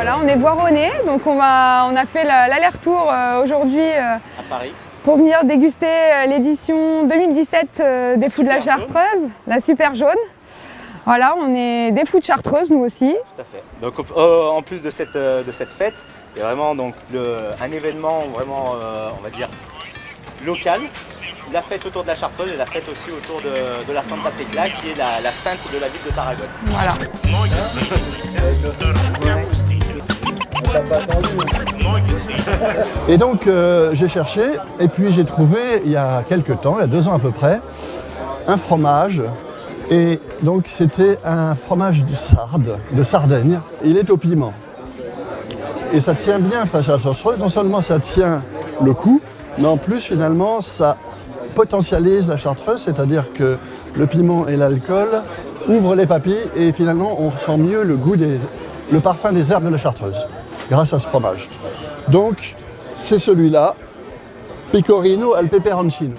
Voilà, on est voironnés, donc on a fait l'aller-retour aujourd'hui À Paris. pour venir déguster l'édition 2017 des Fous de la Chartreuse, la super jaune. Voilà, on est des fous de Chartreuse, nous aussi. Tout à fait. Donc en plus de cette fête, il y a vraiment donc, un événement vraiment, on va dire, local. La fête autour de la Chartreuse et la fête aussi autour de la Santa Tecla, qui est la sainte de la ville de Tarragone. Voilà. Et donc j'ai cherché et puis j'ai trouvé il y a quelques temps, il y a 2 ans à peu près, un fromage. Et donc c'était un fromage de Sarde, de Sardaigne. Il est au piment. Et ça tient bien face à la chartreuse. Non seulement ça tient le coup, mais en plus finalement ça potentialise la chartreuse, c'est-à-dire que le piment et l'alcool ouvrent les papilles et finalement on sent mieux le parfum des herbes de la chartreuse grâce à ce fromage. Donc c'est celui-là, Pecorino al peperoncino.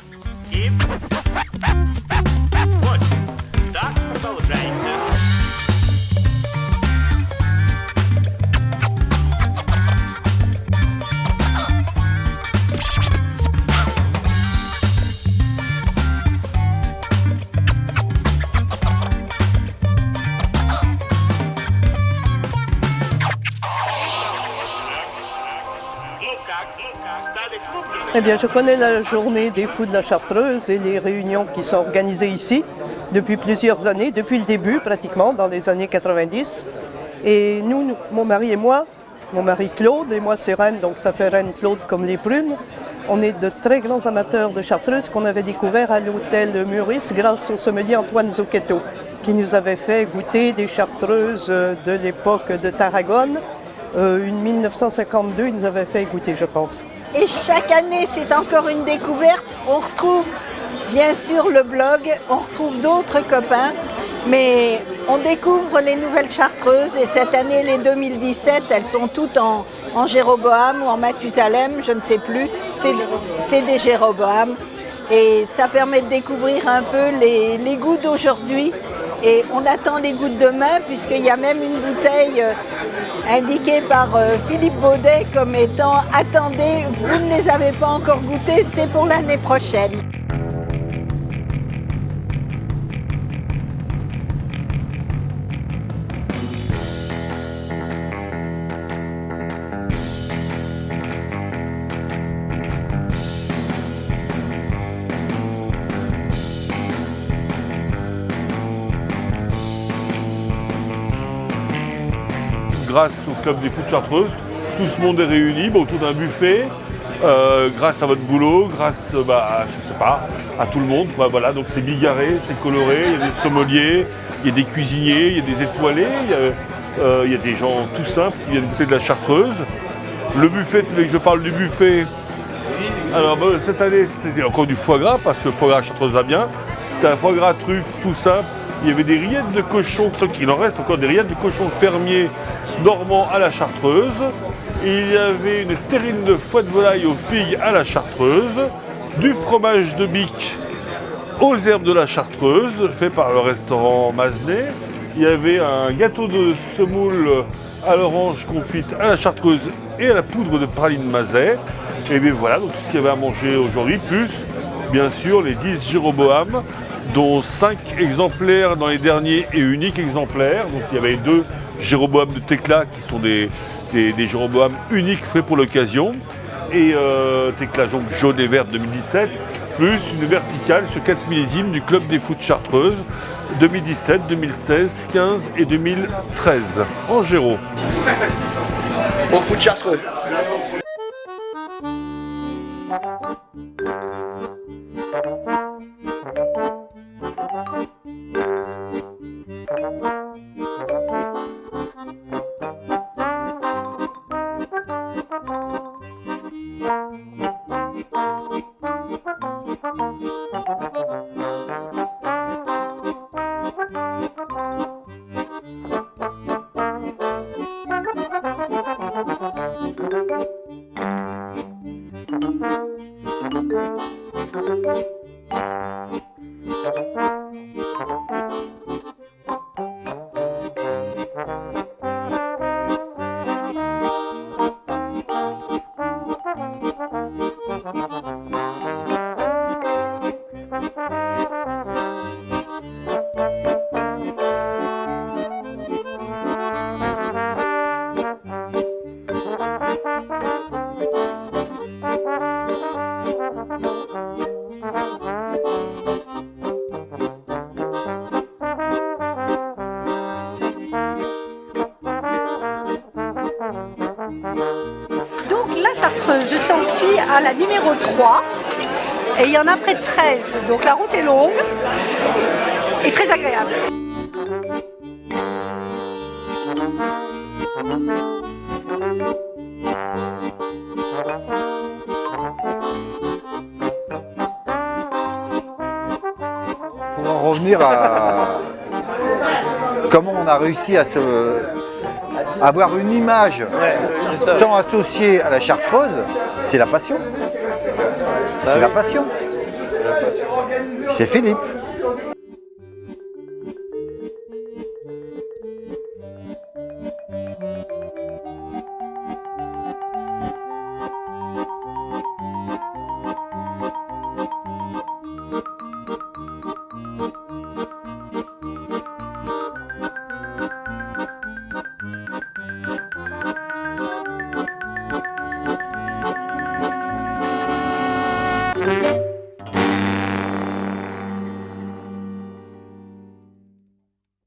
Eh bien, je connais la journée des Fous de la Chartreuse et les réunions qui sont organisées ici depuis plusieurs années, depuis le début pratiquement, dans les années 90. Et nous, mon mari et moi, mon mari Claude et moi c'est Reine, donc ça fait Reine Claude comme les prunes. On est de très grands amateurs de Chartreuse qu'on avait découvert à l'hôtel Meurice grâce au sommelier Antoine Zocchetto, qui nous avait fait goûter des Chartreuses de l'époque de Tarragone. Une 1952, il nous avait fait goûter, je pense. Et chaque année, c'est encore une découverte. On retrouve bien sûr le blog, on retrouve d'autres copains, mais on découvre les nouvelles chartreuses. Et cette année, les 2017, elles sont toutes en Jéroboam ou en Mathusalem, je ne sais plus. C'est des Jéroboam. Et ça permet de découvrir un peu les goûts d'aujourd'hui. Et on attend les goûts de demain, puisqu'il y a même une bouteille indiquée par Philippe Baudet comme étant « Attendez, vous ne les avez pas encore goûtés, c'est pour l'année prochaine ». Grâce au Club des Fous de Chartreuse, tout ce monde est réuni autour d'un buffet, grâce à votre boulot, grâce je sais pas, à tout le monde. Voilà, donc c'est bigarré, c'est coloré, il y a des sommeliers, il y a des cuisiniers, il y a des étoilés, il y a des gens tout simples qui viennent goûter de la chartreuse. Le buffet, je parle du buffet. Alors cette année, c'était encore du foie gras, parce que le foie gras chartreuse va bien. C'était un foie gras truffe tout simple. Il y avait des rillettes de cochon, il en reste encore des rillettes de cochon fermier normand à la chartreuse. Il y avait une terrine de foie de volaille aux figues à la chartreuse, du fromage de bique aux herbes de la chartreuse, fait par le restaurant Masnet. Il y avait un gâteau de semoule à l'orange confite à la chartreuse et à la poudre de praline Mazet. Et bien voilà, donc tout ce qu'il y avait à manger aujourd'hui, plus bien sûr les 10 Jéroboam, dont 5 exemplaires dans les derniers et uniques exemplaires. Donc il y avait 2 Jéroboam de Tecla qui sont des Jéroboam uniques faits pour l'occasion. Et Tecla donc jaune et verte 2017, plus une verticale sur 4 millésimes du Club des Fous de Chartreuse 2017, 2016, 15 et 2013 en Géro. Au Fous de Chartreux. Thank you. Chartreuse. Je suis à la numéro 3 et il y en a près de 13. Donc la route est longue et très agréable. Pour en revenir à comment on a réussi à avoir une image tant associée à la Chartreuse, c'est la passion. C'est la passion. C'est Philippe.